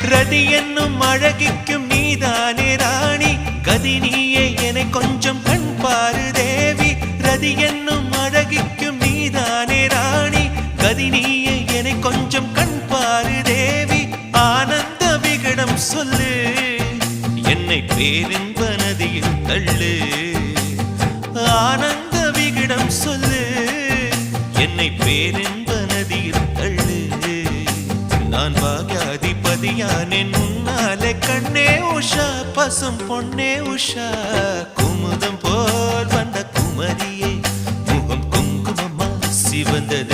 ரதி என்னும் அழகிக்கும் நீதானே ராணி கதி நீயே என்னை கொஞ்சம் கண் பாரு தேவி ரதி என்னும் அழகிக்கும் நீதானே ராணி கதி நீயே என்னை கொஞ்சம் கண் பாரு தேவி ஆனந்த விகடம் சொல்லு என்னை பேரின்ப நதியில் தள்ளு ஆனந்த விகடம் சொல்லு என்னை பேரின்ப நதியில் தள்ளு நான் பாக்யாதிபதியானேன் முன்னாலே கண்ணே உஷா பசும் பொன்னே உஷா குமுதம் போல் வந்த குமரியே முகம் குங்குமமா சிவந்தது